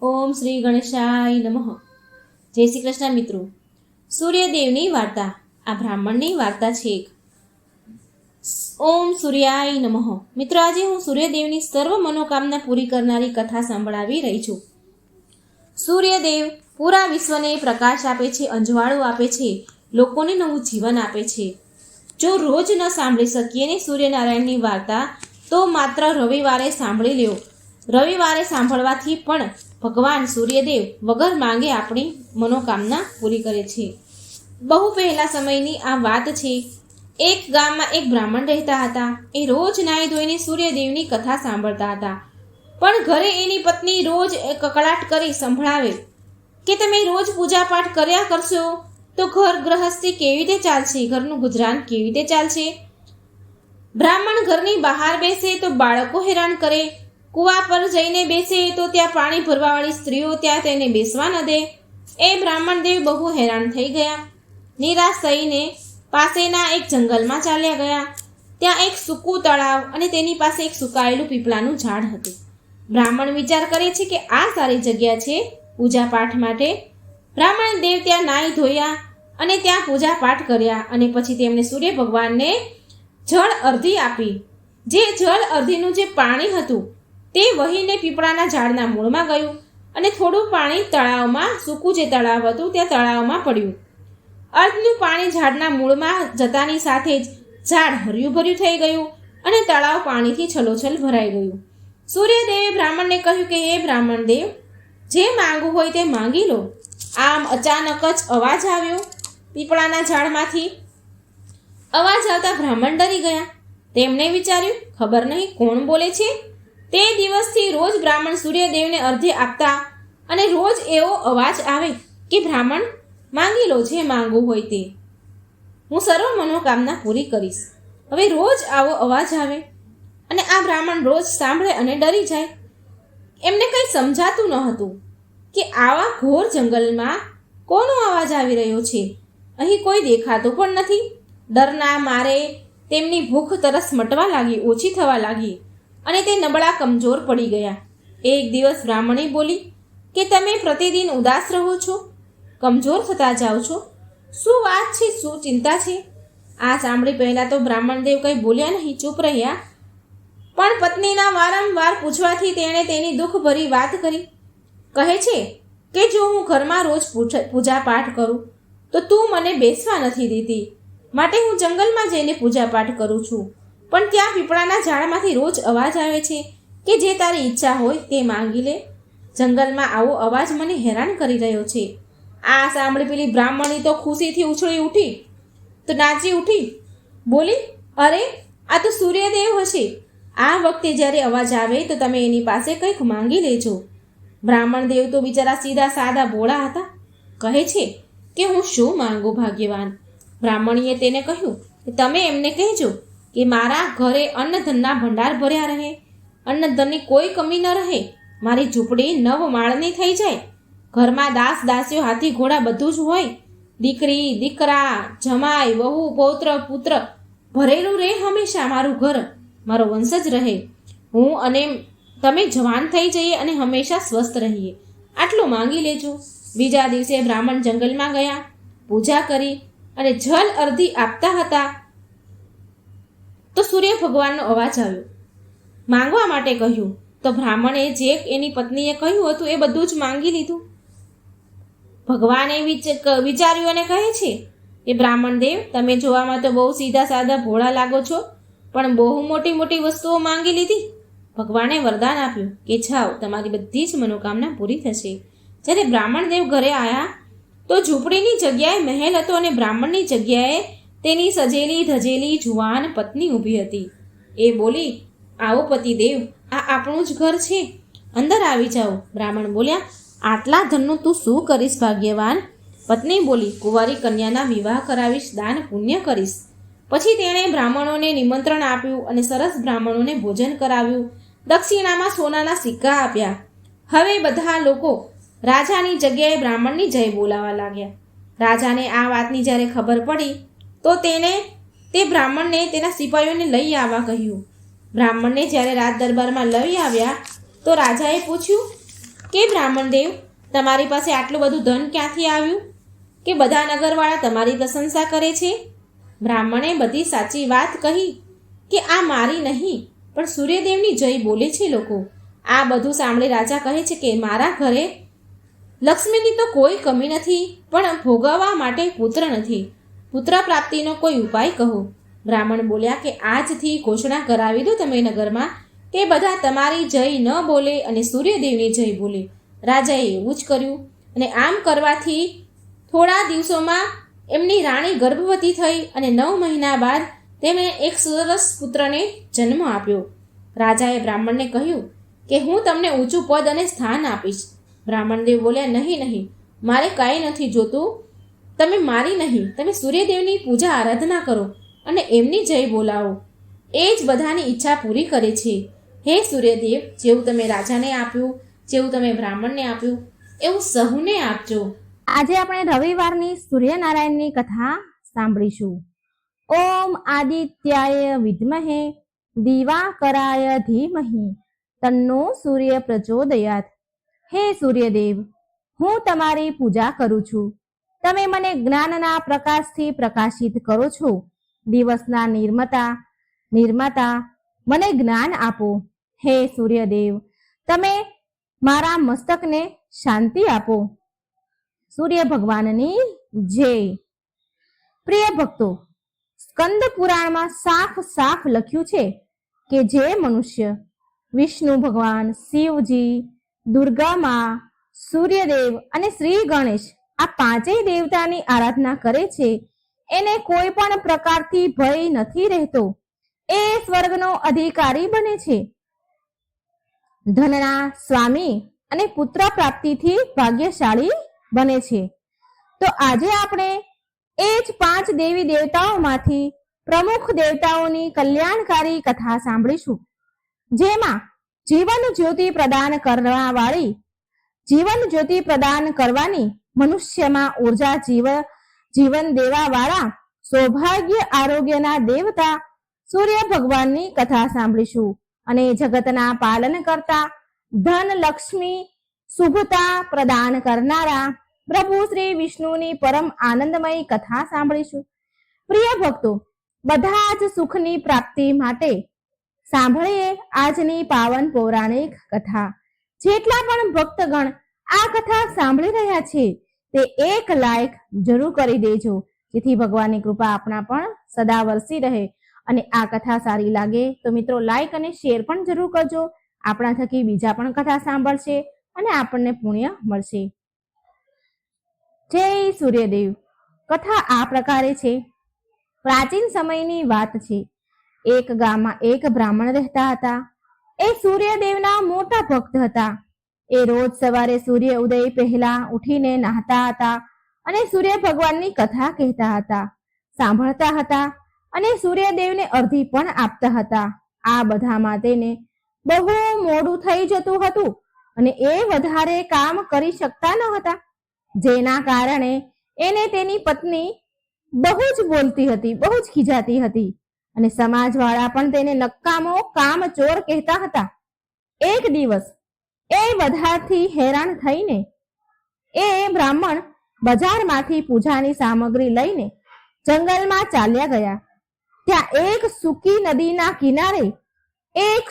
ઓમ શ્રી ગણેશાય નમઃ. જય શ્રી કૃષ્ણ મિત્રો. સૂર્યદેવની વાર્તા. આ બ્રાહ્મણની વાર્તા છે. ઓમ સૂર્યાય નમઃ. મિત્રો, આજે હું સૂર્યદેવની સર્વ મનોકામના પૂરી કરનારી કથા સંભળાવી રહી છું. સૂર્યદેવ પૂરા વિશ્વને પ્રકાશ આપે છે, અંજવાળું આપે છે, લોકોને નવું જીવન આપે છે. જો રોજ ન સાંભળી શકીએ ને સૂર્યનારાયણની વાર્તા, તો માત્ર રવિવારે સાંભળી લ્યો. રવિવારે સાંભળવાથી પણ ભગવાન સૂર્યદેવ વગર માંગે આપણી મનોકામના પૂરી કરે છે. બહુ પહેલા સમયની આ વાત છે. એક ગામમાં એક બ્રાહ્મણ રહેતા હતા. એ રોજ નાહી ધોઈને સૂર્યદેવની કથા સાંભળતા હતા. પણ ઘરે એની પત્ની રોજ કકળાટ કરી સંભળાવે કે તમે રોજ પૂજાપાઠ કર્યા કરશો તો ઘર ગૃહસ્થી કેવી રીતે ચાલશે, ઘરનું ગુજરાન કેવી રીતે ચાલશે. બ્રાહ્મણ ઘરની બહાર બેસે તો બાળકો હેરાન કરે, કૂવા પર જઈને બેસે તો ત્યાં પાણી ભરવાવાળી સ્ત્રીઓ ત્યાં તેને બેસવા ન દે. એ બ્રાહ્મણ દેવ બહુ હેરાન થઈ ગયા. નિરાશ થઈને પાસેના એક જંગલમાં ચાલ્યા ગયા. ત્યાં એક સૂકું તળાવ અને તેની પાસે એક સુકાયેલું પીપળાનું ઝાડ હતું. બ્રાહ્મણ વિચાર કરે છે કે આ સારી જગ્યા છે પૂજાપાઠ માટે. બ્રાહ્મણ દેવ ત્યાં નાહી ધોયા અને ત્યાં પૂજાપાઠ કર્યા અને પછી તેમણે સૂર્ય ભગવાનને જળ અર્ધી આપી. જે જળ અર્ધીનું જે પાણી હતું તે વહીને પીપળાના ઝાડના મૂળમાં ગયું અને થોડું પાણી તળાવમાં, સૂકું જે તળાવ હતું ત્યાં તળાવમાં પડ્યું. અર્ધનું પાણી ઝાડના મૂળમાં જતાની સાથે જ ઝાડ હર્યું ભર્યું થઈ ગયું અને તળાવ પાણીથી છલોછલ ભરાઈ ગયું. સૂર્યદેવે બ્રાહ્મણને કહ્યું કે હે બ્રાહ્મણ દેવ, જે માંગવું હોય તે માંગી લો. આમ અચાનક જ અવાજ આવ્યો પીપળાના ઝાડમાંથી. અવાજ આવતા બ્રાહ્મણ ડરી ગયા. તેમણે વિચાર્યું, ખબર નહીં કોણ બોલે છે. તે દિવસથી રોજ બ્રાહ્મણ સૂર્યદેવને અર્ધે આપતા અને રોજ એવો અવાજ આવે કે બ્રાહ્મણ માંગી લો જે માંગવું હોય તે, હું સર્વ મનોકામના પૂરી કરીશ. હવે રોજ આવો અવાજ આવે અને આ બ્રાહ્મણ રોજ સાંભળે અને ડરી જાય. એમને કંઈ સમજાતું ન હતું કે આવા ઘોર જંગલમાં કોનો અવાજ આવી રહ્યો છે. અહીં કોઈ દેખાતું પણ નથી. ડરના મારે તેમની ભૂખ તરસ મટવા લાગી, ઓછી થવા લાગી અને તે નબળા કમજોર પડી ગયા. એક દિવસ બ્રાહ્મણે બોલી કે તમે પ્રતિદિન ઉદાસ રહો છો, કમજોર થતા જાઓ છો. શું વાત છે, શું ચિંતા છે? આ સાંભળી પહેલાં તો બ્રાહ્મણદેવ કંઈ બોલ્યા નહીં, ચૂપ રહ્યા. પણ પત્નીના વારંવાર પૂછવાથી તેણે તેની દુઃખભરી વાત કરી. કહે છે કે જો હું ઘરમાં રોજ પૂજાપાઠ કરું તો તું મને બેસવા નથી દેતી, માટે હું જંગલમાં જઈને પૂજાપાઠ કરું છું. પણ ત્યાં પીપળાના ઝાડમાંથી રોજ અવાજ આવે છે કે જે તારી ઈચ્છા હોય તે માંગી લે. જંગલમાં આવો અવાજ મને હેરાન કરી રહ્યો છે. આ સાંભળી પેલી બ્રાહ્મણી તો ખુશીથી ઉછળી ઉઠી, તો નાચી ઉઠી, બોલી, અરે આ તો સૂર્યદેવ હશે. આ વખતે જ્યારે અવાજ આવે તો તમે એની પાસે કંઈક માંગી લેજો. બ્રાહ્મણ દેવ તો બિચારા સીધા સાદા ભોળા હતા. કહે છે કે હું શું માંગુ ભાગ્યવાન. બ્રાહ્મણીએ તેને કહ્યું કે તમે એમને કહેજો કે મારા ઘરે અન્નધનના ભંડાર ભર્યા રહે, અન્નધનની કોઈ કમી ન રહે, મારી ઝૂંપડી નવ માળની થઈ જાય, ઘરમાં દાસ દાસીઓ, હાથી ઘોડા બધું જ હોય, દીકરી દીકરા, જમાઈ વહુ પૌત્ર પુત્ર ભરેલું રહે હંમેશા મારું ઘર, મારો વંશ જ રહે, હું અને તમે જવાન થઈ જઈએ અને હંમેશા સ્વસ્થ રહીએ. આટલું માંગી લેજો. બીજા દિવસે બ્રાહ્મણ જંગલમાં ગયા, પૂજા કરી અને જલ અર્ધી આપતા હતા તો સૂર્ય ભગવાનનો અવાજ આવ્યો. માંગવા માટે કહ્યું તો બ્રાહ્મણે જે એની પત્નીએ કહ્યું હતું એ બધું જ માંગી લીધું. ભગવાને વિચાર્યું અને કહે છે કે બ્રાહ્મણ દેવ, તમે જોવામાં તો બહુ સીધા સાદા ભોળા લાગો છો, પણ બહુ મોટી મોટી વસ્તુઓ માંગી લીધી. ભગવાને વરદાન આપ્યું કે જાઓ, તમારી બધી જ મનોકામના પૂરી થશે. જ્યારે બ્રાહ્મણ દેવ ઘરે આવ્યા તો ઝૂંપડીની જગ્યાએ મહેલ હતો અને બ્રાહ્મણની જગ્યાએ તેની સજેલી ધજેલી જુવાન પત્ની ઊભી હતી. એ બોલી, આવો પતિદેવ, આ આપણું જ ઘર છે, અંદર આવી જાઓ. બ્રાહ્મણ બોલ્યા, આટલા ધનનું તું શું કરીશ ભાગ્યવાન? પત્ની બોલી, કુંવારી કન્યાના વિવાહ કરાવીશ, દાન પુણ્ય કરીશ. પછી તેણે બ્રાહ્મણોને નિમંત્રણ આપ્યું અને સરસ બ્રાહ્મણોને ભોજન કરાવ્યું. દક્ષિણામાં સોનાના સિક્કા આપ્યા. હવે બધા લોકો રાજાની જગ્યાએ બ્રાહ્મણની જય બોલાવા લાગ્યા. રાજાને આ વાતની જ્યારે ખબર પડી તો તેને તે બ્રાહ્મણને તેના સિપાહીઓને લઈ આવવા કહ્યું. બ્રાહ્મણને જ્યારે રાજ દરબારમાં લઈ આવ્યા તો રાજાએ પૂછ્યું કે બ્રાહ્મણ દેવ, તમારી પાસે આટલું બધું ધન ક્યાંથી આવ્યું કે બધા નગરવાળા તમારી પ્રશંસા કરે છે? બ્રાહ્મણે બધી સાચી વાત કહી કે આ મારી નહીં પણ સૂર્યદેવની જય બોલે છે લોકો. આ બધું સાંભળી રાજા કહે છે કે મારા ઘરે લક્ષ્મીની તો કોઈ કમી નથી, પણ ભોગવવા માટે પુત્ર નથી. પુત્ર પ્રાપ્તિનો કોઈ ઉપાય કહો. બ્રાહ્મણ બોલ્યા કે આજથી ઘોષણા કરાવી દો તમે નગરમાં કે બધા તમારી જય ન બોલે અને સૂર્યદેવની જય બોલે. રાજાએ એવું જ કર્યું અને આમ કરવાથી થોડા દિવસોમાં એમની રાણી ગર્ભવતી થઈ અને 9 મહિના બાદ તેમણે એક સરસ પુત્રને જન્મ આપ્યો. રાજાએ બ્રાહ્મણને કહ્યું કે હું તમને ઊંચું પદ અને સ્થાન આપીશ. બ્રાહ્મણદેવ બોલ્યા, નહીં, મારે કાંઈ નથી જોતું. તમે મારી નહીં, તમે સૂર્યદેવની પૂજા આરાધના કરો અને એમની જય બોલાવો. એ જ બધાની ઈચ્છા પૂરી કરે છે. હે સૂર્યદેવ, જેવું તમે રાજાને આપ્યું, જેવું તમે બ્રાહ્મણને આપ્યું, એવું સહુને આપજો. આજે આપણે રવિવારની સૂર્યનારાયણની કથા સાંભળીશું. ઓમ આદિત્યાય વિદ્મહે દિવાકરાય ધીમહિ તન્નો સૂર્ય પ્રચોદયાત. હે સૂર્યદેવ, હું તમારી પૂજા કરું છું. તમે મને જ્ઞાનના પ્રકાશથી પ્રકાશિત કરો છો. દિવસના નિર્માતા મને જ્ઞાન આપો. હે સૂર્યદેવ, તમે મારા મસ્તકને શાંતિ આપો. સૂર્ય ભગવાનની જય. પ્રિય ભક્તો, સ્કંદ પુરાણમાં સાફ લખ્યું છે કે જે મનુષ્ય વિષ્ણુ ભગવાન, શિવજી, દુર્ગા મા, સૂર્યદેવ અને શ્રી ગણેશ આ પાંચેય દેવતાની આરાધના કરે છે એને કોઈ પણ પ્રકારથી ભય નથી રહેતો. એ સ્વર્ગનો અધિકારી બને છે. ધનના સ્વામી અને પુત્ર પ્રાપ્તિથી ભાગ્યશાળી બને છે. તો આજે આપણે એ જ 5 દેવી દેવતાઓમાંથી પ્રમુખ દેવતાઓની કલ્યાણકારી કથા સાંભળીશું, જેમાં જીવન જ્યોતિ પ્રદાન કરવાની, મનુષ્યમાં ઉર્જા જીવન દેવા વાળા, સૌભાગ્ય આરોગ્યના દેવતા સૂર્ય ભગવાનની કથા સાંભળીશું અને જગતના પાલન કરતા, ધન લક્ષ્મી શુભતા પ્રદાન કરનારા પ્રભુ શ્રી વિષ્ણુની પરમ આનંદમય કથા સાંભળીશું. પ્રિય ભક્તો, બધા જ સુખની પ્રાપ્તિ માટે સાંભળીએ આજની પાવન પૌરાણિક કથા. જેટલા પણ ભક્તગણ આ કથા સાંભળી રહ્યા છે તે 1 લાઈક જરૂર કરી દેજો, જેથી ભગવાનની કૃપા આપણા પણ સદા વરસી રહે. અને આ કથા સારી લાગે તો મિત્રો લાઈક અને શેર પણ જરૂર કરજો. આપણા થકી બીજા પણ કથા સાંભળશે અને આપણને પુણ્ય મળશે. જય સૂર્યદેવ. કથા આ પ્રકારે છે. પ્રાચીન સમયની વાત છે. એક ગામમાં એક બ્રાહ્મણ રહેતા હતા. એ સૂર્યદેવના મોટા ભક્ત હતા. એ રોજ સવારે સૂર્ય ઉદય પહેલા ઉઠીને નહાતા હતા અને સૂર્ય ભગવાનની કથા કહેતા હતા, સાંભળતા હતા અને સૂર્યદેવને અર્ધી પણ આપતા હતા. આ બધામાં તેને બહુ મોડું થઈ જતું હતું અને એ વધારે કામ કરી શકતા ન હતા, જેના કારણે એને તેની પત્ની બહુ જ બોલતી હતી, બહુ જ ખીજાતી હતી અને સમાજવાળા પણ તેને નકામો કામચોર કહેતા હતા. એક દિવસ એ બધાથી હેરાન થઈને એ બ્રાહ્મણ બજારમાંથી પૂજાની સામગ્રી લઈને જંગલમાં ચાલ્યા ગયા. ત્યાં એક સૂકી નદીના કિનારે એક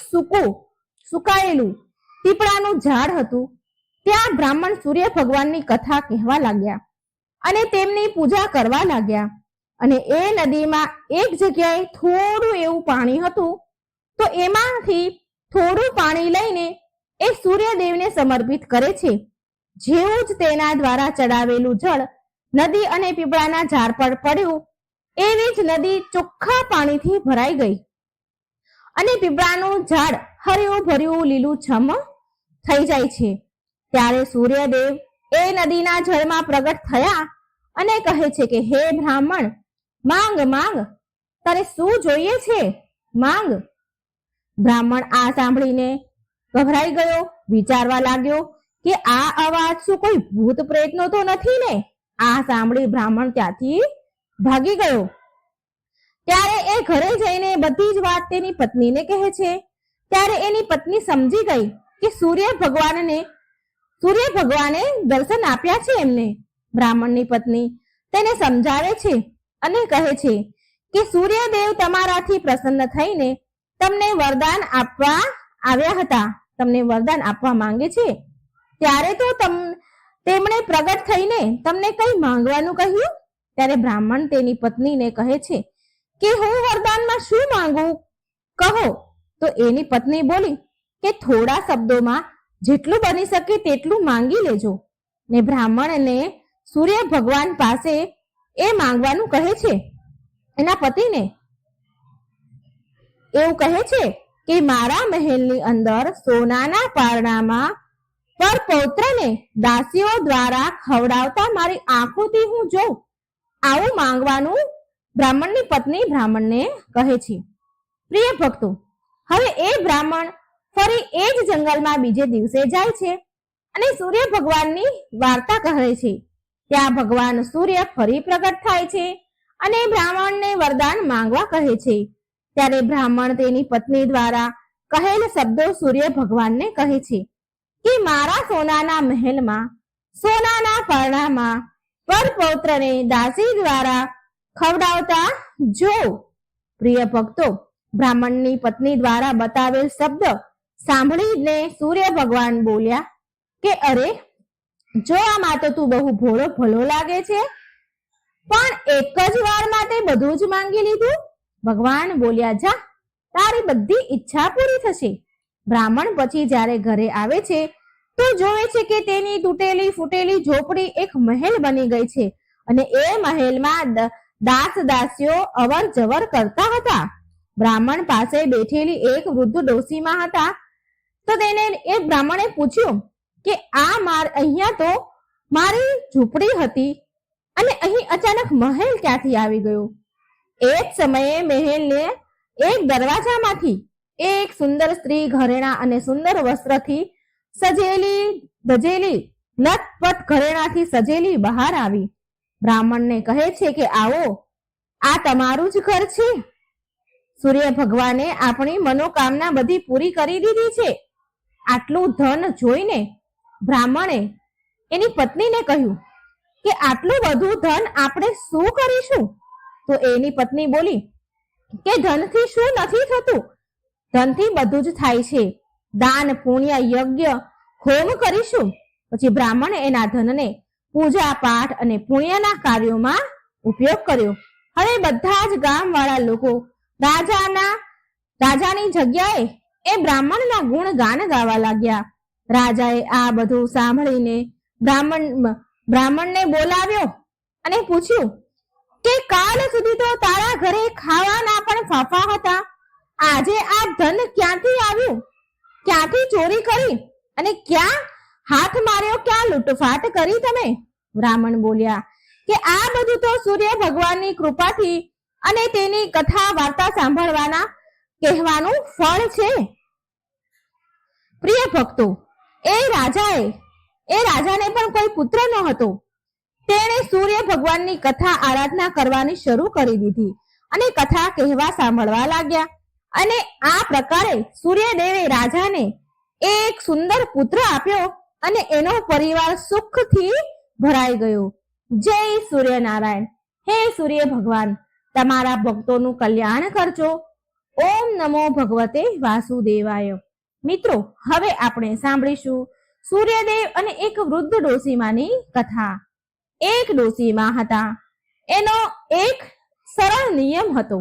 સુકાયેલું પીપળાનું ઝાડ હતું. ત્યાં બ્રાહ્મણ સૂર્ય ભગવાનની કથા કહેવા લાગ્યા અને તેમની પૂજા કરવા લાગ્યા. અને એ નદીમાં એક જગ્યાએ થોડું એવું પાણી હતું, તો એમાંથી થોડું પાણી લઈને એ સૂર્યદેવને સમર્પિત કરે છે. જેવું જ તેના દ્વારા ચડાવેલું જળ નદી અને પીપળાના ઝાડ પર પડ્યું, એવી જ નદી ચોખ્ખા પાણીથી ભરાઈ ગઈ અને પીપળાનું ઝાડ હર્યું ભર્યું લીલુંછમ થઈ જાય છે. ત્યારે સૂર્યદેવ એ નદીના જળમાં પ્રગટ થયા અને કહે છે કે હે બ્રાહ્મણ, માંગ, તારે શું જોઈએ છે? માંગ. બ્રાહ્મણ આ સાંભળીને ગભરાઈ ગયો. વિચારવા લાગ્યો કે આ અવાજ શું કોઈ ભૂત પ્રેતનો તો નથી ને? આ સાંભળી બ્રાહ્મણ ત્યાંથી ભાગી ગયો. ત્યારે એ ઘરે જઈને બધી જ વાત તેની પત્નીને કહે છે. ત્યારે એની પત્ની સમજી ગઈ કે સૂર્ય ભગવાનને સૂર્ય ભગવાને દર્શન આપ્યા છે એમને. બ્રાહ્મણની પત્ની તેને સમજાવે છે અને કહે છે કે સૂર્યદેવ તમારાથી પ્રસન્ન થઈને તમને વરદાન આપવા આવ્યા હતા, તમને વરદાન આપવા માંગે છે. ત્યારે તો તેમણે પ્રગટ થઈને તમને કઈ માંગવાનું કહ્યું? ત્યારે બ્રાહ્મણ તેની પત્નીને કહે છે કે હું વરદાનમાં શું માંગુ કહો. તો એની પત્ની બોલી કે થોડા શબ્દોમાં જેટલું બની શકે તેટલું માંગી લેજો. ને બ્રાહ્મણને સૂર્ય ભગવાન પાસે એ માંગવાનું કહે છે. એના પતિને એવું કહે છે કે મારા મહેલની અંદર સોનાના પારણામાં પરપૌત્રને દાસીઓ દ્વારા ખવડાવતા મારી આંખોથી હું જોઉં, આવું માંગવાનું બ્રાહ્મણની પત્ની બ્રાહ્મણને કહે છે. પ્રિય ભક્તો, હવે એ બ્રાહ્મણ ફરી એ જ જંગલમાં બીજે દિવસે જાય છે અને સૂર્ય ભગવાનની વાર્તા કહે છે. ત્યાં ભગવાન સૂર્ય ફરી પ્રગટ થાય છે અને બ્રાહ્મણને વરદાન માંગવા કહે છે. ત્યારે બ્રાહ્મણ તેની પત્ની દ્વારા કહેલ શબ્દો સૂર્ય ભગવાનને કહે છે કે મારા સોનાના મહેલમાં સોનાના પરણામાં પરપૌત્રને દાસી દ્વારા ખવડાવતા જો. પ્રિય ભક્તો, બ્રાહ્મણની પત્ની દ્વારા બતાવેલ શબ્દ સાંભળીને સૂર્ય ભગવાન બોલ્યા કે અરે, જો આમાં તો તું બહુ ભલો લાગે છે, પણ એક જ વાર માટે બધું જ માંગી લીધું. ભગવાન બોલ્યા, જા, તારી બધી ઈચ્છા પૂરી થશે. બ્રાહ્મણ પછી જ્યારે ઘરે આવે છે તો જોવે છે કે તેની તૂટેલી ફૂટેલી ઝોપડી એક મહેલ બની ગઈ છે અને એ મહેલમાં દાસ દાસીઓ અવર જવર કરતા હતા. બ્રાહ્મણ પાસે બેઠેલી એક વૃદ્ધ ડોસીમાં હતા. તો તેને એ બ્રાહ્મણે પૂછ્યું કે અહીંયા તો મારી ઝૂંપડી હતી અને અહીં અચાનક મહેલ ક્યાંથી આવી ગયો? એ જ સમયે મહેલને એક દરવાજામાંથી એક સુંદર સ્ત્રી ઘરેણા અને સુંદર વસ્ત્રથી સજેલી ધજેલી લટપટ ઘરેણાથી સજેલી બહાર આવી. બ્રાહ્મણને કહે છે કે આવો, આ તમારું જ ઘર છે. સૂર્ય ભગવાને આપણી મનોકામના બધી પૂરી કરી દીધી છે. આટલું ધન જોઈને બ્રાહ્મણે એની પત્નીને કહ્યું કે આટલું બધું ધન આપણે શું કરીશું? તો એની પત્ની બોલી કે ધનથી શું નથી થતું, ધનથી બધું જ થાય છે. દાન, પુણ્ય, યજ્ઞ, હોમ કરીશું. પછી બ્રાહ્મણે એના ધનને પૂજા પાઠ અને પુણ્યના કાર્યોમાં ઉપયોગ કર્યો. હવે બધા જ ગામવાળા લોકો રાજાની જગ્યાએ એ બ્રાહ્મણના ગુણગાન ગાવા લાગ્યા. રાજાએ આ બધું સાંભળીને બ્રાહ્મણને બોલાવ્યો અને પૂછ્યું કે કાલ સુધી તો તારા ઘરે ખાવાના પણ ફાફા હતા, આજે આ ધન ક્યાંથી આવ્યું? ક્યાંથી ચોરી કરી અને ક્યાં હાથ માર્યો, ક્યાં લૂંટફાટ કરી તમે? બ્રાહ્મણ બોલ્યા કે આ બધું તો સૂર્ય ભગવાનની કૃપાથી અને તેની કથા વાર્તા સાંભળવાના કહેવાનું ફળ છે. પ્રિય ભક્તો, એ રાજાને પણ કોઈ પુત્ર ન હતો. તેણે સૂર્ય ભગવાનની કથા આરાધના કરવાની શરૂ કરી દીધી અને કથા કહેવા સાંભળવા લાગ્યા. અને આ પ્રકારે સૂર્યદેવે રાજાને એક સુંદર પુત્ર આપ્યો અને એનો પરિવાર સુખથી ભરાઈ ગયો. જય સૂર્યનારાયણ. હે સૂર્ય ભગવાન, તમારા ભક્તોનું કલ્યાણ કરજો. ઓમ નમો ભગવતે વાસુદેવાય. મિત્રો, હવે આપણે સાંભળીશું સૂર્યદેવ અને એક વૃદ્ધ ડોસીમાની કથા. એક ડોસીમા હતા. એનો એક સરળ નિયમ હતો.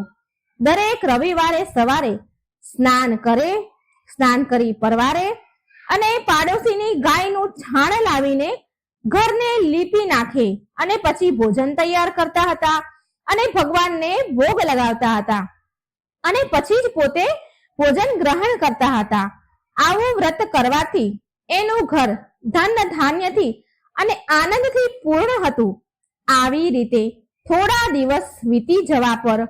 દરેક રવિવારે સવારે સ્નાન કરી પરવારે અને પાડોશીની ગાયનું છાણ લાવીને ઘરને લીપી નાખે અને પછી ભોજન તૈયાર કરતા હતા અને ભગવાનને ભોગ લગાવતા હતા અને પછી જ પોતે ભોજન ગ્રહણ કરતા હતા. આવું વ્રત કરવાથી એનું ઘર ધન ધાન્યથી અને આનંદથી પૂર્ણ હતું. આવી રીતે થોડા દિવસ વીતી જવા પર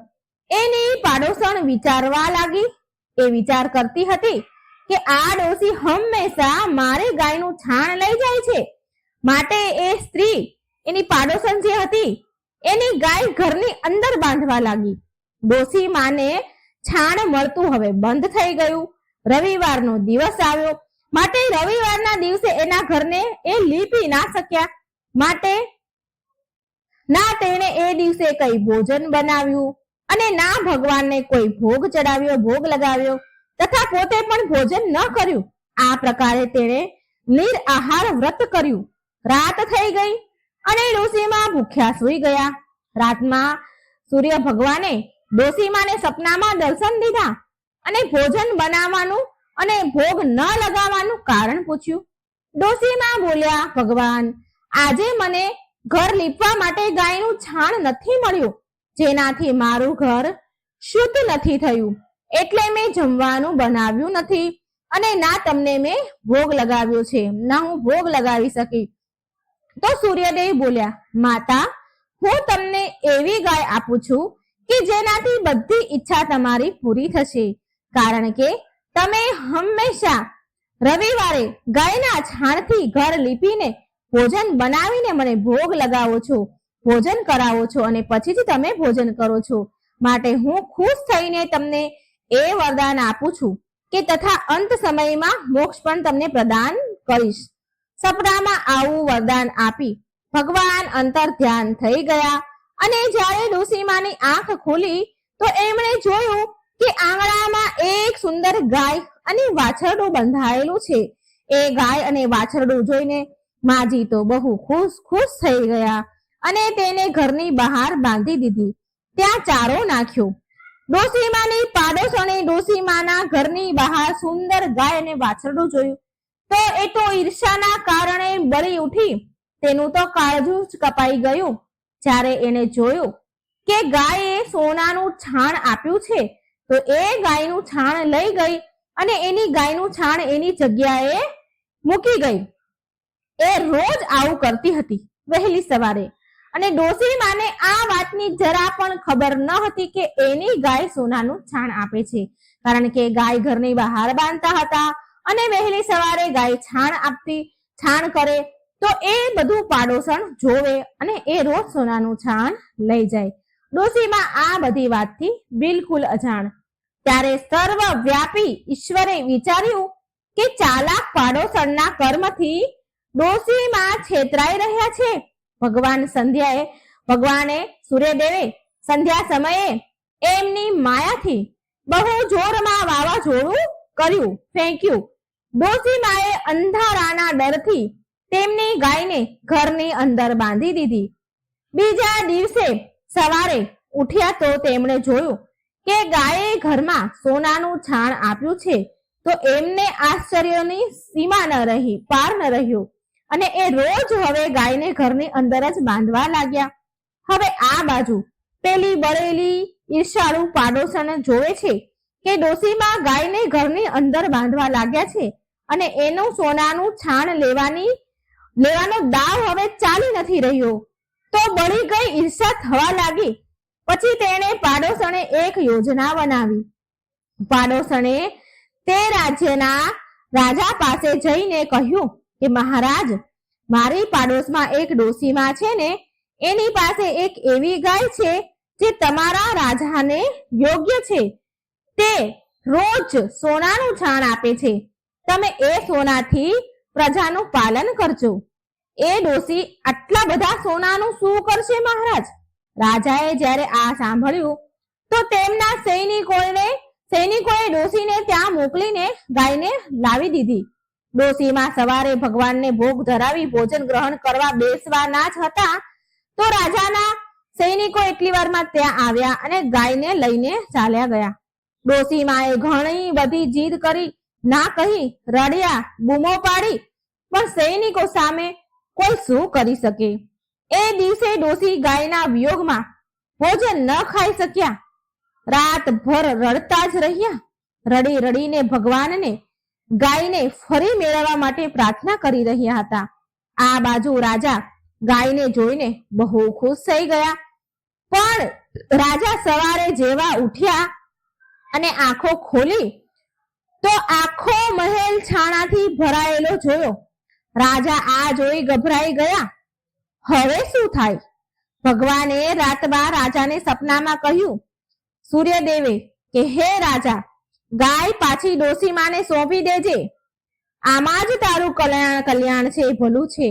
એની પાડોશણ વિચારવા લાગી. એ વિચાર કરતી હતી કે આ ડોસી હંમેશા મારી ગાયનું છાણ લઈ જાય છે, માટે એ સ્ત્રી એની પાડોશણ જે હતી એની ગાય ઘરની અંદર બાંધવા લાગી. ડોસી માને છાણ મળતું હવે બંધ થઈ ગયું. રવિવારનો દિવસ આવ્યો માટે રવિવારના દિવસે એના ઘરને એ લીપી ના શક્યા. માટે ના તેણે એ દિવસે કઈ ભોજન બનાવ્યું અને ના ભગવાનને કોઈ ભોગ ચડાવ્યો, ભોગ લગાવ્યો તથા પોતે પણ ભોજન ન કર્યું. આ પ્રકારે તેણે નિરાહાર વ્રત કર્યું. રાત થઈ ગઈ અને ડોશીમાં ભૂખ્યા સૂઈ ગયા. રાતમાં સૂર્ય ભગવાને ડોશીમાને સપનામાં દર્શન દીધા અને ભોજન બનાવવાનું અને ભોગ ન લગાવવાનું કારણ પૂછ્યું. ડોશીમા બોલ્યા, ભગવાન, આજે મને ઘર લીપવા માટે ગાયનું છાણ નથી મળ્યું, જેનાથી મારું ઘર શુદ્ધ નથી થયું, એટલે મેં જમવાનું બનાવ્યું નથી અને ના તમને મેં ભોગ લગાવ્યો છે, ના હું ભોગ લગાવી શકી. તો સૂર્યદેવ બોલ્યા, માતા, હું તમને એવી ગાય આપું છું કે જેનાથી બધી ઈચ્છા તમારી પૂરી થશે, કારણ કે તમે હંમેશા રવિવારે ગાયના છાણથી ઘર લીપીને ભોજન બનાવીને મને ભોગ લગાવો છો, ભોજન કરાવો છો અને પછી જ તમે ભોજન કરો છો. માટે હું ખુશ થઈને તમને એ વરદાન આપું છું કે તથા અંત સમયમાં મોક્ષ પણ તમને પ્રદાન કરીશ. સપનામાં આવું વરદાન આપી ભગવાન અંતર ધ્યાન થઈ ગયા અને જ્યારે ડોશીમાની આંખ ખોલી તો એમણે જોયું કે આંગણામાં એક સુંદર ગાય અને વાછરડું બંધાયેલું છે. એ ગાય અને વાછરડું જોઈને માજી તો બહુ ખુશ થઈ ગયા અને તેને ઘરની બહાર બાંધી દીધી, ત્યાં ચારો નાખ્યો. ડોશીમાની પાડોશણે ડોશીમાના ઘરની બહાર સુંદર ગાય અને વાછરડું જોયું તો એ તો ઈર્ષાના કારણે બળી ઉઠી. તેનું તો કાળજું જ કપાઈ ગયું. જ્યારે એને જોયું કે ગાયે સોનાનું છાણ આપ્યું છે તો એ ગાયનું છાણ લઈ ગઈ અને એની ગાયનું છાણ એની જગ્યાએ મૂકી ગઈ. એ રોજ આવું કરતી હતી વહેલી સવારે અને ડોશીમાને આ વાતની જરા પણ ખબર ન હતી કે એની ગાય સોનાનું છાણ આપે છે, કારણ કે ગાય ઘરની બહાર બાંધતા હતા અને વહેલી સવારે ગાય છાણ કરે તો એ બધું પાડોશણ જોવે અને એ રોજ સોનાનું છાણ લઈ જાય. ડોશીમા આ બધી વાતથી બિલકુલ અજાણ. ત્યારે સર્વવ્યાપી ઈશ્વરે વિચાર્યું કે ચાલાક પાડોશણના કર્મથી ડોશીમા છેતરાઈ રહ્યા છે. ભગવાને સૂર્યદેવે સંધ્યા સમયે એમની માયાથી બહુ જોરમાં વાવાઝોડું કર્યું, ફેંક્યું. ડોશીમાએ અંધારાના ડરથી તેમની ગાયને ઘરની અંદર બાંધી દીધી. બીજા દિવસે સવારે ઉઠ્યા તો તેમણે જોયું કે ગાયે ઘરમાં સોનાનું છાણ આપ્યું છે તો એમને આશ્ચર્યની સીમા પાર ન રહ્યું અને એ રોજ હવે ગાયને ઘરની અંદર જ બાંધવા લાગ્યા. હવે આ બાજુ પેલી બળેલી ઈર્ષાળુ પાડોશણ જોવે છે કે ડોશીમા ગાયને ઘરની અંદર બાંધવા લાગ્યા છે અને એનું સોનાનું છાણ લેવાનો દાવ હવે ચાલી નથી રહ્યો. તો બળી ગઈ ઈર્ષા થવા લાગી. પછી તેણે પાડોશણે એક યોજના બનાવી. પાડોશણે તે રાજ્યના રાજા પાસે જઈને કહ્યું કે મહારાજ, મારી પાડોશમાં એક ડોશીમા છે ને, એની પાસે એક એવી ગાય છે જે તમારા રાજાને યોગ્ય છે. તે રોજ સોનાનું છાણ આપે છે. તમે એ સોનાથી પ્રજાનું પાલન કરજો. એ ડોશી આટલા બધા સોનાનું શું કરશે મહારાજ? રાજાએ જ્યારે આ સાંભળ્યું તો તેમના સૈનિકોએ ડોશીને ત્યાં મોકલીને ગાયને લાવી દીધી. ડોશીમાં સવારે ભગવાનને ભોગ ધરાવી ભોજન ગ્રહણ કરવા બેસવાના જ હતા તો રાજાના સૈનિકો એટલી વારમાં ત્યાં આવ્યા અને ગાયને લઈને ચાલ્યા ગયા. ડોશીમાએ ઘણી બધી જીદ કરી, ના કહી, રડ્યા, બૂમો પાડી, પણ સૈનિકો સામે કોઈ શું કરી શકે? એ દિવસે ડોશી ગાયના વિયોગમાં ભોજન ન ખાઈ શક્યા. રાતભર રડતા જ રહ્યા. રડી રડીને ભગવાનને ગાયને ફરી મેળવવા માટે પ્રાર્થના કરી રહ્યા હતા. આ બાજુ રાજા ગાયને જોઈને બહુ ખુશ થઈ ગયા. પણ રાજા સવારે જેવા ઉઠ્યા અને આંખો ખોલી તો આખો મહેલ છાણાથી ભરાયેલો જોયો. રાજા આ જોઈ ગભરાઈ ગયા. હવે શું થાય? ભગવાને રાતમાં રાજાને સપનામાં કહ્યું, સૂર્યદેવે કે હે રાજા, ગાય પાછી ડોશીમાને સોંપી દેજે. આમાં જ તારું કલ્યાણ છે, ભલું છે.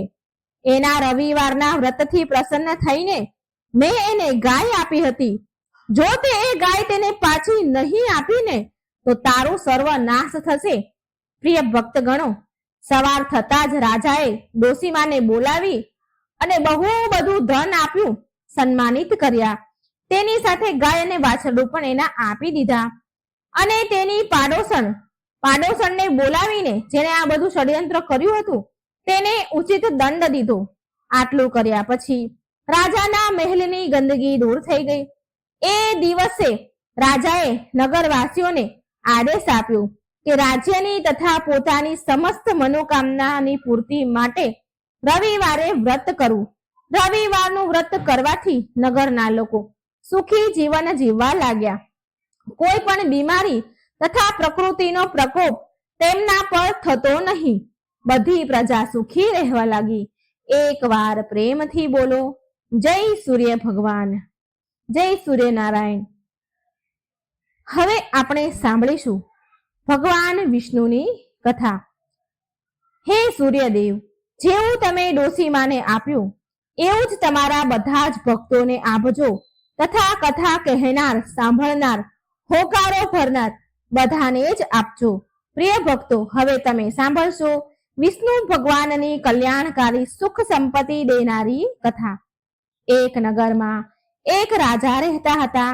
એના રવિવારના વ્રતથી પ્રસન્ન થઈને મેં એને ગાય આપી હતી. જો તે એ ગાય તેને પાછી નહીં આપીને તો તારું સર્વનાશ થશે. પ્રિય ભક્તગણો, સવાર થતા જ રાજાએ ડોસીમાને બોલાવી અને બહુ બધું ધન આપ્યું, સન્માનિત કર્યા. તેની સાથે ગાય અને વાછરડું પણ એના આપી દીધા. અને તેની પાડોશણને બોલાવીને જેને આ બધું ષડયંત્ર કર્યું હતું તેને ઉચિત દંડ દીધો. આટલું કર્યા પછી રાજાના મહેલની ગંદકી દૂર થઈ ગઈ. એ દિવસે રાજાએ નગરવાસીઓને આદેશ આપ્યો કે રાજ્યની તથા પોતાની સમસ્ત મનોકામનાની પૂર્તિ માટે રવિવારે વ્રત કરવું. રવિવારનું વ્રત કરવાથી નગરના લોકો સુખી જીવન જીવવા લાગ્યા. કોઈ પણ બીમારી તથા પ્રકૃતિનો પ્રકોપ તેમના પર થતો નહીં. બધી પ્રજા સુખી રહેવા લાગી. એકવાર પ્રેમથી બોલો, જય સૂર્ય ભગવાન, જય સૂર્યનારાયણ. હવે આપણે સાંભળીશું ભગવાન વિષ્ણુની કથા. હે સૂર્યદેવ, જેવું તમે ડોસીમાને આપ્યું એવું જ તમારા બધા જ ભક્તોને આપજો તથા કથા કહેનાર, સાંભળનાર, હોકારો ભરનાર બધાને જ આપજો. પ્રિય ભક્તો, હવે તમે સાંભળશો વિષ્ણુ ભગવાનની કલ્યાણકારી સુખ સંપત્તિ દેનારી કથા. એક નગરમાં એક રાજા રહેતા હતા.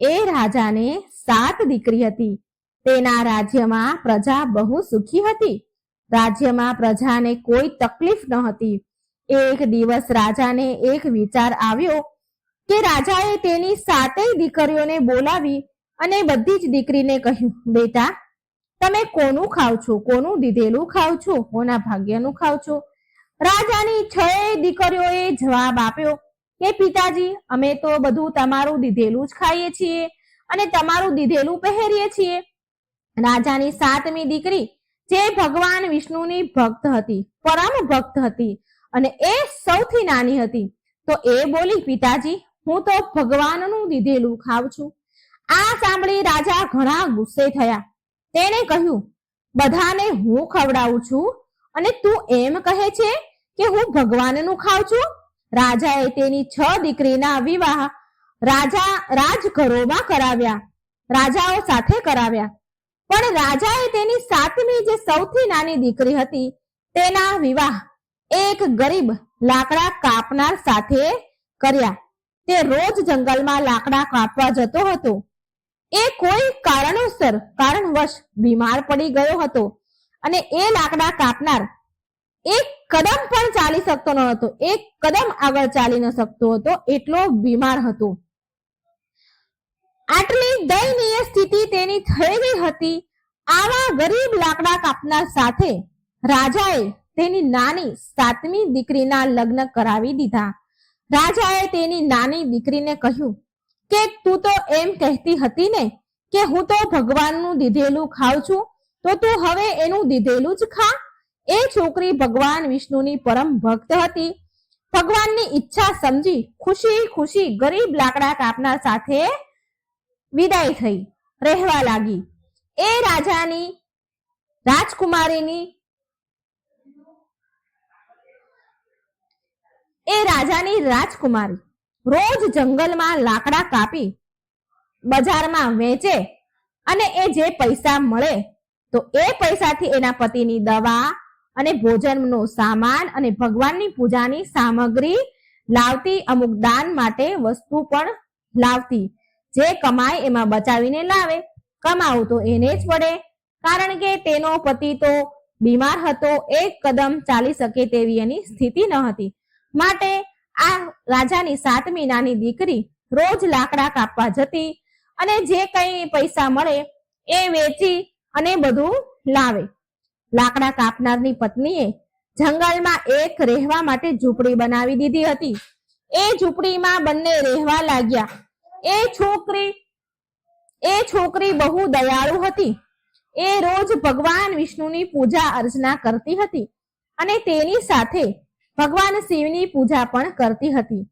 એ રાજાને 7 દીકરી હતી. તેના રાજ્યમાં પ્રજા બહુ સુખી હતી. રાજ્યમાં પ્રજાને કોઈ તકલીફ ન હતી. એક દિવસ રાજાને એક વિચાર આવ્યો કે રાજાએ તેની 7 દીકરીઓને બોલાવી અને બધી જ દીકરીને કહ્યું, બેટા, તમે કોનું ખાવ છો? કોનું દીધેલું ખાવ છો? કોના ભાગ્યનું ખાવ છો? રાજાની 6 દીકરીઓએ જવાબ આપ્યો કે પિતાજી, અમે તો બધું તમારું દીધેલું જ ખાઈએ છીએ અને તમારું દીધેલું પહેરીએ છીએ. રાજાની 7મી દીકરી જે ભગવાન વિષ્ણુની ભક્ત હતી, પરમ ભક્ત હતી અને એ સૌથી નાની હતી, તો એ બોલી, પિતાજી, હું તો ભગવાનનું દીધેલું ખાઉં છું. આ સાંભળી રાજા ઘણા ગુસ્સે થયા. તેણે કહ્યું, બધાને હું ખવડાવું છું અને તું એમ કહે છે કે હું ભગવાનનું ખાઉં છું? રાજાએ તેની 6 દીકરીના વિવાહ રાજઘરોમાં કરાવ્યા, રાજાઓ સાથે કરાવ્યા. પણ રાજાએ તેની 7મી જે સૌથી નાની દીકરી હતી તેના વિવાહ એક ગરીબ લાકડા કાપનાર સાથે કર્યા. તે રોજ જંગલમાં લાકડા કાપવા જતો હતો. એ કોઈ કારણવશ બીમાર પડી ગયો હતો અને એ લાકડા કાપનાર એક કદમ પણ ચાલી શકતો ન હતો. એક કદમ આગળ ચાલી ન શકતો હતો, એટલો બીમાર હતો. આટલી દયનીય સ્થિતિ તેની થઈ ગઈ હતી. આવા ગરીબ લાકડા કાપનાર સાથે રાજાએ તેની નાની 7મી દીકરીના લગ્ન કરાવી દીધા. રાજાએ તેની નાની દીકરીને કહ્યું કે તું તો એમ કહેતી હતી ને કે હું તો ભગવાનનું દીધેલું ખાઉં છું, તો તું હવે એનું દીધેલું જ ખા. એ છોકરી ભગવાન વિષ્ણુની પરમ ભક્ત હતી. ભગવાનની ઈચ્છા સમજી ખુશી ખુશી ગરીબ લાકડા કાપનાર સાથે વિદાય થઈ રહેવા લાગી. એ રાજાની રાજકુમારી રોજ જંગલમાં લાકડા કાપી બજારમાં વેચે અને એ જે પૈસા મળે તો એ પૈસાથી એના પતિની દવા અને ભોજનનો સામાન અને ભગવાનની પૂજાની સામગ્રી લાવતી. અમુક દાન માટે વસ્તુ પણ લાવતી. જે કમાય એમાં બચાવીને લાવે. કમાવું તો એને જ પડે, કારણ કે તેનો પતિ તો બીમાર હતો. એક કદમ ચાલી શકે તેવી એની સ્થિતિ ન હતી. માટે આ રાજાની 7મી નાની દીકરી રોજ લાકડા કાપવા જતી અને જે કઈ પૈસા મળે એ વેચી અને બધું લાવે. લાકડા કાપનારની પત્નીએ જંગલમાં એક રહેવા માટે ઝૂંપડી બનાવી દીધી હતી. એ ઝૂંપડીમાં બંને રહેવા લાગ્યા. એ છોકરી બહુ દયાળુ હતી. એ રોજ ભગવાન વિષ્ણુની પૂજા અર્ચના કરતી હતી અને તેની સાથે ભગવાન શિવની પૂજા પણ કરતી હતી.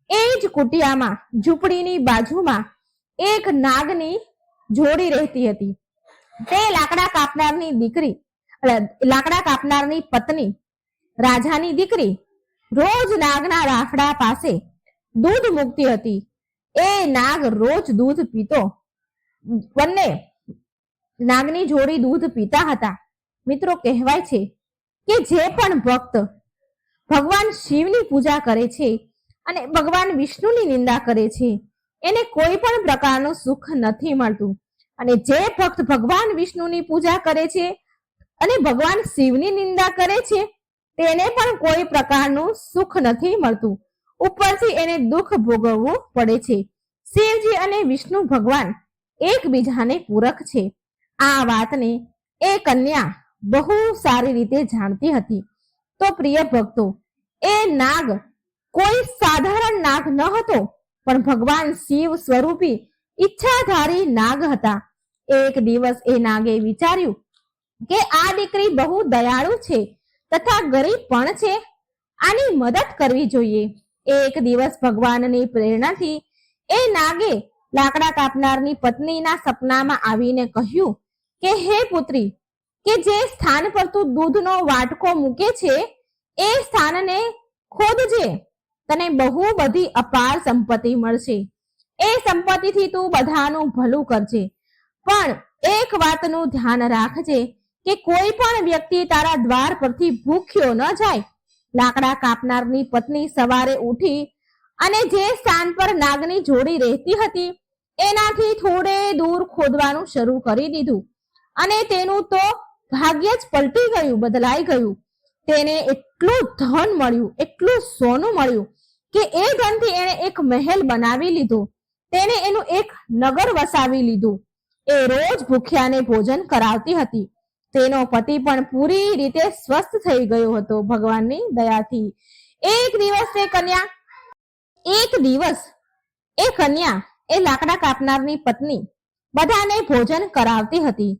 એ જ કુટિયામાં ઝૂંપડીની બાજુમાં એક નાગની જોડી રહેતી હતી. તે લાકડા કાપનારની દીકરી લાકડા કાપનારની પત્ની રાજાની દીકરી રોજ નાગના રાફડા પાસે દૂધ મૂકતી હતી. એ નાગ રોજ દૂધ પીતો. બંને નાગની જોડી દૂધ પીતા હતા. મિત્રો, કહેવાય છે કે જે પણ ભક્ત ભગવાન શિવની પૂજા કરે છે અને ભગવાન વિષ્ણુની નિંદા કરે છે એને કોઈ પણ પ્રકારનું સુખ નથી મળતું. અને જે ભક્ત ભગવાન વિષ્ણુની પૂજા કરે છે અને ભગવાન શિવની નિંદા કરે છે તેને પણ કોઈ પ્રકારનું સુખ નથી મળતું. ઉપરથી એને દુઃખ ભોગવવું પડે છે. શિવજી અને વિષ્ણુ ભગવાન એકબીજાને પૂરક છે. આ વાતને એ કન્યા બહુ સારી રીતે જાણતી હતી. તો પ્રિય ભક્તો, એ નાગ કોઈ સાધારણ નાગ ન હતો, પણ ભગવાન શિવ સ્વરૂપી ઈચ્છાધારી નાગ હતા. એક દિવસ એ નાગે વિચાર્યું કે આ દીકરી બહુ દયાળુ છે તથા ગરીબ પણ છે, આની મદદ કરવી જોઈએ. એક દિવસ ભગવાનની પ્રેરણાથી એ નાગે લાકડા કાપનારની પત્નીના સપનામાં આવીને કહ્યું કે હે પુત્રી, કે જે સ્થાન પર તું દૂધનો વાટકો મૂકે છે એ સ્થાનને ખોદજે, તને બહુ બધી અપાર સંપત્તિ મળશે. એ સંપત્તિથી તું બધાનું ભલું કરજે. પણ એક વાતનું ધ્યાન રાખજે કે કોઈ પણ વ્યક્તિ તારા દ્વાર પરથી ભૂખ્યો ન જાય. લાકડા કાપનારની પત્ની સવારે ઉઠી અને જે સ્થાન પર નાગની જોડી રહેતી હતી એનાથી થોડે દૂર ખોદવાનું શરૂ કરી દીધું. અને તેનું તો ભાગ્ય જ પલટી ગયું, બદલાઈ ગયું. તેને એટલું ધન મળ્યું, એટલું સોનું મળ્યું કે એ ધનથી એણે એક મહેલ બનાવી લીધો. તેને એનું એક નગર વસાવી લીધું. એ રોજ ભૂખ્યાને ભોજન કરાવતી હતી. તેનો પતિ પણ પૂરી રીતે સ્વસ્થ થઈ ગયો હતો ભગવાનની દયાથી. એક દિવસ એ કન્યા એ લાકડા કાપનારની પત્ની બધાને ભોજન કરાવતી હતી.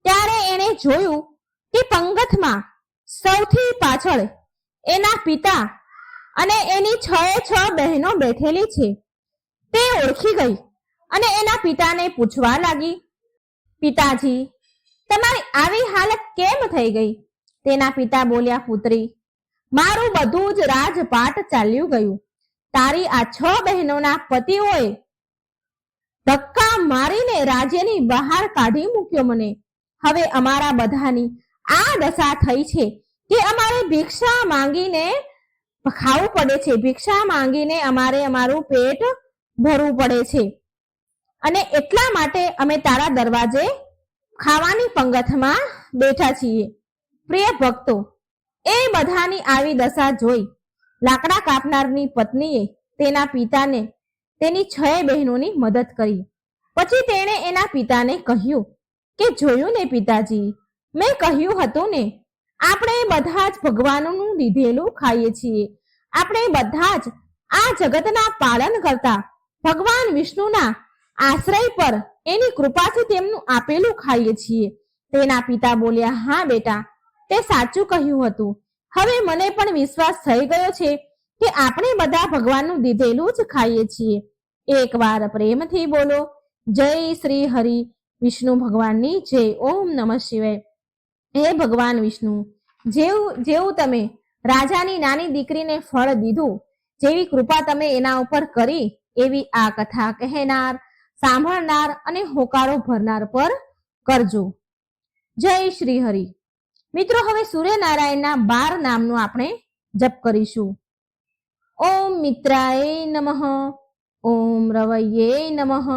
ત્યારે એણે જોયું કે પંગતમાં સૌથી પાછળ એના પિતા અને એની 6 બહેનો બેઠેલી છે. તે ઓળખી ગઈ અને એના પિતાને પૂછવા લાગી, પિતાજી, તમારી આવી હાલત કેમ થઈ ગઈ? તેના પિતા બોલ્યા, પુત્રી, મારું બધું જ રાજપાટ ચાલ્યું ગયું. તારી આ 6 બહેનોના પતિઓએ ધક્કા મારીને રાજ્યની બહાર કાઢી મૂક્યો મને. હવે અમારા બધાની આ દશા થઈ છે કે અમારે ભિક્ષા માંગીને ખાવું પડે છે. ભિક્ષા માંગીને અમારે અમારું પેટ ભરવું પડે છે અને એટલા માટે અમે તારા દરવાજે ખાવાની પંગતમાં બેઠા છીએ. પ્રિય ભક્તો, એ બધાની આવી દશા જોઈ લાકડા કાપનારની પત્નીએ તેના પિતાને તેની 6 બહેનોની મદદ કરી. પછી તેણે એના પિતાને કહ્યું કે જોયું ને પિતાજી, મેં કહ્યું હતું ને, આપણે બધા જ ભગવાનનું લીધેલું ખાઈએ છીએ. આપણે બધા જ આ જગતના પાલન કરતા ભગવાન વિષ્ણુના આશ્રય પર એની કૃપાથી તેમનું આપેલું ખાઈએ છીએ. તેના પિતા બોલ્યા, હા બેટા, તે સાચું કહ્યું હતું. હવે મને પણ વિશ્વાસ થઈ ગયો છે કે આપણે બધા ભગવાનનું દીધેલું જ ખાઈએ છીએ. એકવાર પ્રેમથી બોલો, જય શ્રી હરિ વિષ્ણુ ભગવાનની જય. ઓમ નમઃ શિવાય. હે ભગવાન વિષ્ણુ, જેવું તમે રાજાની નાની દીકરીને ફળ દીધું, જેવી કૃપા તમે એના ઉપર કરી, એવી આ કથા કહેનાર, સાંભળનાર અને હોકારો ભરનાર પર કરજો. જય શ્રી હરિ. મિત્રો, હવે સૂર્યનારાયણના 12 નામનું આપણે જપ કરીશું. ઓમ મિત્રાય નમઃ, ઓમ રવૈયે નમઃ,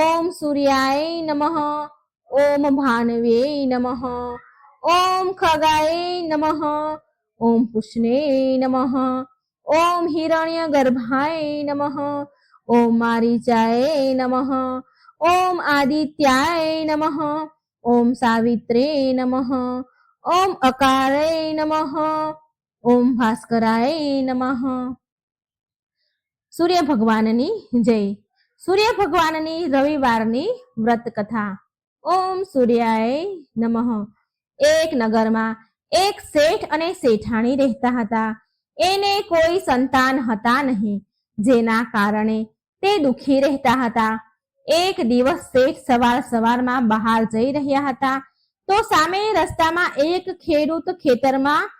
ઓમ સૂર્યાય નમઃ, ઓમ ભાનવે નમઃ, ઓમ ખગાય નમઃ, ઓમ પુષ્ણે નમઃ, ઓમ હિરણ્ય ગર્ભાય નમઃ, ઓમ મારીચાય નમઃ, ઓમ આદિત્યાય નમઃ, ઓમ સાવિત્રે નમઃ, ઓમ અકારાય નમઃ, ઓમ ભાસ્કરાય નમઃ. સૂર્ય ભગવાનની જય. સૂર્ય ભગવાનની રવિવારની વ્રત કથા. ઓમ સૂર્યાય નમઃ. એક નગરમાં એક શેઠ અને શેઠાણી રહેતા હતા. એને કોઈ સંતાન હતા નહીં, જેના કારણે તે દુઃખી રહેતા હતા. એક દિવસ શેઠ સવારમાં બહાર જઈ રહ્યા હતા તો સામે રસ્તામાં એક ખેડૂત ખેતરમાં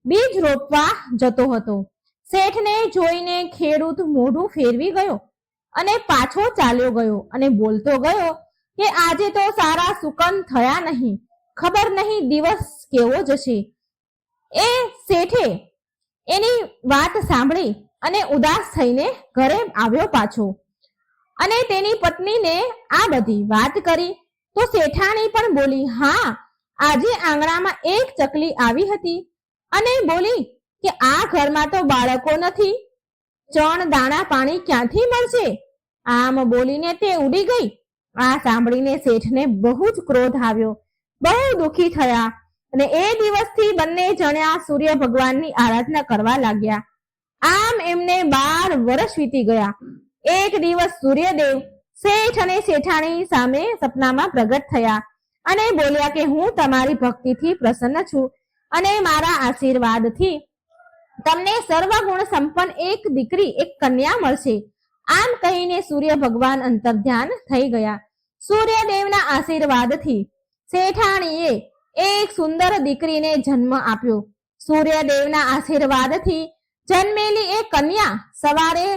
બીજ રોપવા જતો હતો. શેઠને જોઈને ખેડૂત મોઢું ફેરવી ગયો અને પાછો ચાલ્યો ગયો અને બોલતો ગયો કે આજે તો સારા સુકન થયા નહીં, ખબર નહીં દિવસ કેવો જશે. એ શેઠે એની વાત સાંભળી અને ઉદાસ થઈને ઘરે આવ્યો પાછો અને તેની પત્નીને આ બધી વાત કરી. તો શેઠાણી પણ બોલી, હા, આજે આંગણામાં એક ચકલી આવી હતી અને બોલી કે આ ઘરમાં તો બાળકો નથી, ચણ દાણા પાણી ક્યાંથી મળશે? આમ બોલીને તે ઉડી ગઈ. આ સાંભળીને શેઠને બહુ જ ક્રોધ આવ્યો, બહુ દુઃખી થયા અને એ દિવસથી બંને જણા સૂર્ય ભગવાનની આરાધના કરવા લાગ્યા. આમ એમને 12 વર્ષ વીતી ગયા. એક દિવસ સૂર્યદેવ શેઠ અને શેઠાણી સામે સપનામાં પ્રગટ થયા અને બોલ્યા કે હું તમારી ભક્તિથી પ્રસન્ન છું અને મારા આશીર્વાદથી તમને સર્વગુણ સંપન્ન એક દીકરી, એક કન્યા મળશે. આમ કહીને સૂર્ય ભગવાન અંતર્ધ્યાન થઈ ગયા. સૂર્યદેવના આશીર્વાદથી શેઠાણીએ એક સુંદર દીકરીને જન્મ આપ્યો. સૂર્યદેવના આશીર્વાદથી જન્મેલી એ કન્યા સવારે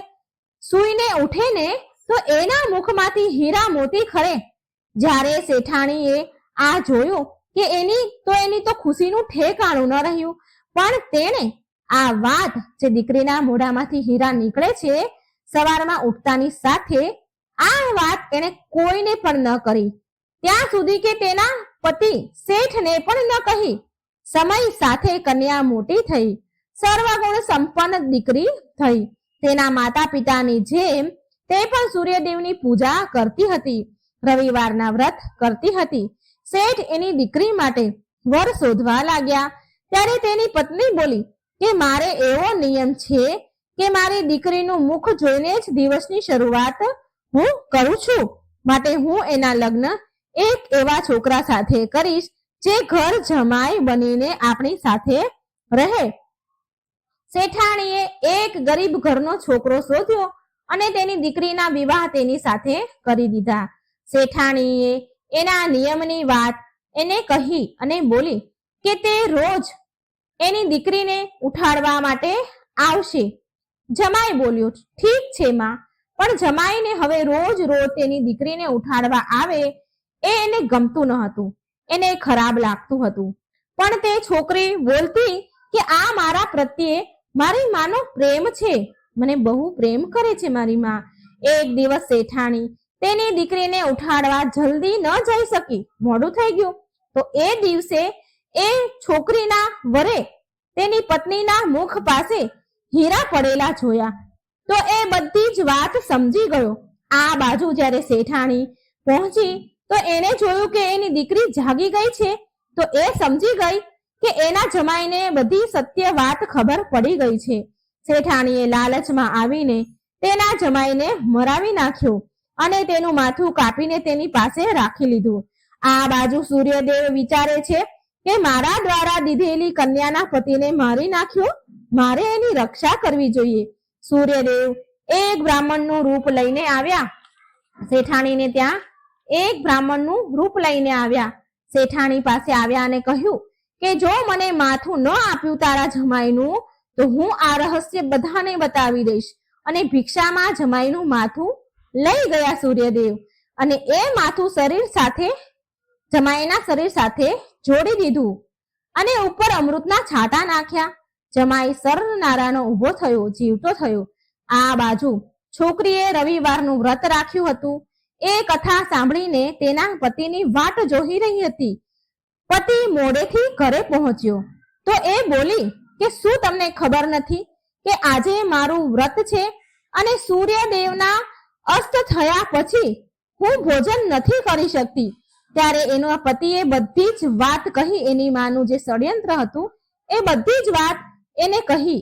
સૂઈને ઉઠે ને તો એના મુખમાંથી હીરા મોતી ખરે. જ્યારે શેઠાણીએ આ જોયું કે એની તો ખુશીનું ઠેકાણું ન રહ્યું, પણ તેણે આ વાત જે દીકરીના મોઢામાંથી હીરા નીકળે છે સવારમાં ઉઠતાની સાથે આ વાત એને કોઈને પણ ન કરી, ત્યાં સુધી કે તેના પતિ શેઠને પણ ન કહી. સમય સાથે કન્યા મોટી થઈ, સર્વગુણ સંપન્ન દીકરી થઈ. તેના માતા પિતાની જેમ તે પણ સૂર્યદેવની પૂજા કરતી હતી, રવિવારના વ્રત કરતી હતી. શેઠ એની દીકરી માટે વર શોધવા લાગ્યા ત્યારે તેની પત્ની બોલી કે મારે એવો નિયમ છે કે મારી દીકરીનું મુખ જોઈને જ દિવસની શરૂઆત હું કરું છું, માટે હું એના લગ્ન એક એવા છોકરા સાથે કરીશ જે ઘર જમાઈ બનીને આપણી સાથે રહે. શેઠાણીએ એક ગરીબ ઘરનો છોકરો શોધ્યો અને તેની દીકરીના વિવાહ તેની સાથે કરી દીધા. શેઠાણીએ એના નિયમની વાત એને કહી અને બોલી કે તે રોજ એની દીકરીને ઉઠાડવા માટે આવશે. જમાઈ બોલ્યો, ઠીક છે માં, પણ જમાઈને હવે રોજ તેની દીકરીને ઉઠાડવા આવે એ એને ગમતું ન હતું, એને ખરાબ લાગતું હતું. પણ તે છોકરી બોલતી કે આ મારા પ્રત્યે મારી માનો પ્રેમ છે, મને બહુ પ્રેમ કરે છે મારી માં. એક દિવસ શેઠાણી તેની દીકરીને ઉઠાડવા જલ્દી ન જઈ શકી, મોડું થઈ ગયું. તો એ દિવસે એ છોકરીના વરે તેની પત્નીના મુખ પાસે હીરા પડેલા જોયા તો એ બધી જ વાત સમજી ગયો. આ બાજુ જ્યારે શેઠાણી પહોંચી તો એને જોયું કે એની દીકરી જાગી ગઈ છે. તો એ સમજી ગઈ કે એના જમાઈને બધી સત્ય વાત ખબર પડી ગઈ છે. શેઠાણીએ લાલચમાં આવીને તેના જમાઈને મરાવી નાખ્યો અને તેનું માથું કાપીને તેની પાસે રાખી લીધું. આ બાજુ સૂર્યદેવ વિચારે છે કે મારા દ્વારા દીધેલી કન્યાના પતિને મારી નાખ્યો, મારે એની રક્ષા કરવી જોઈએ. સૂર્યદેવ એક બ્રાહ્મણનું રૂપ લઈને આવ્યા. શેઠાણીને ત્યાં એક બ્રાહ્મણનું રૂપ લઈને આવ્યા. શેઠાણી પાસે આવ્યા અને કહ્યું કે જો મને માથું ન આપ્યું તારા જમાઈનું તો હું આ રહસ્ય બધાને બતાવી દઈશ. અને ભિક્ષામાં જમાઈનું માથું લઈ ગયા સૂર્યદેવ અને એ માથું જમાઈના શરીર સાથે જોડી દીધું અને ઉપર અમૃતના છાંટા નાખ્યા. જમાઈ સરનારાનો ઊભો થયો, જીવતો થયો. આ બાજુ છોકરીએ રવિવારનું વ્રત રાખ્યું હતું. એ કથા સાંભળીને તેના પતિની વાટ જોઈ રહી હતી. પતિ મોડેથી ઘરે પહોંચ્યો તો એ બોલી કે શું તમને ખબર નથી કે આજે મારું વ્રત છે અને સૂર્યદેવના અસ્ત થયા પછી હું ભોજન નથી કરી શકતી. ત્યારે એના પતિએ બધી જ વાત કહી. એની માનું જે ષડયંત્ર હતું એ બધી જ વાત એને કહી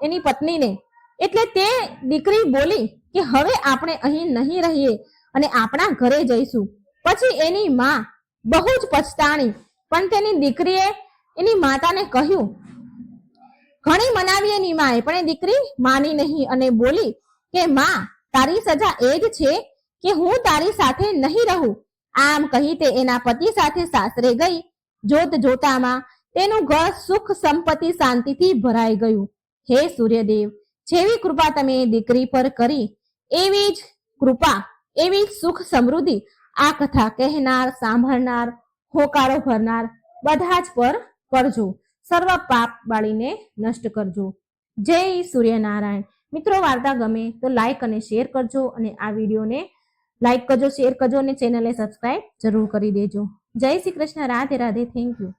એની પત્નીને. એટલે તે દીકરી બોલી કે હવે આપણે અહીં નહીં રહીએ અને આપણા ઘરે જઈશું. પછી એની માં બહુ જ પછતાણી, પણ તેની દીકરીએ એની માતાને કહ્યું, ઘણી મનાવી એની માએ, પણ એ દીકરી માની નહીં અને બોલી કે માં તારી સજા એ જ છે કે હું તારી સાથે નહીં રહું. આમ કહી તે એના પતિ સાથે સાસરે ગઈ જોત જોતામાં તેનું ઘર સુખ સંપત્તિ શાંતિથી ભરાઈ ગયું. હે સૂર્યદેવ, જેવી કૃપા તમે દીકરી પર કરી એવી જ કૃપા, એવી જ સુખ સમૃદ્ધિ આ કથા કહેનાર, સાંભળનાર, હોકારો ભરનાર બધા જ પર કરજો. સર્વ પાપ બાળીને નષ્ટ કરજો. જય સૂર્યનારાયણ. મિત્રો, વાર્તા ગમે તો લાઈક અને શેર કરજો, અને આ વિડીયોને લાઈક કરજો, શેર કરજો, અને ચેનલને સબસ્ક્રાઈબ જરૂર કરી દેજો. જય શ્રી કૃષ્ણ. રાધે રાધે. Thank you.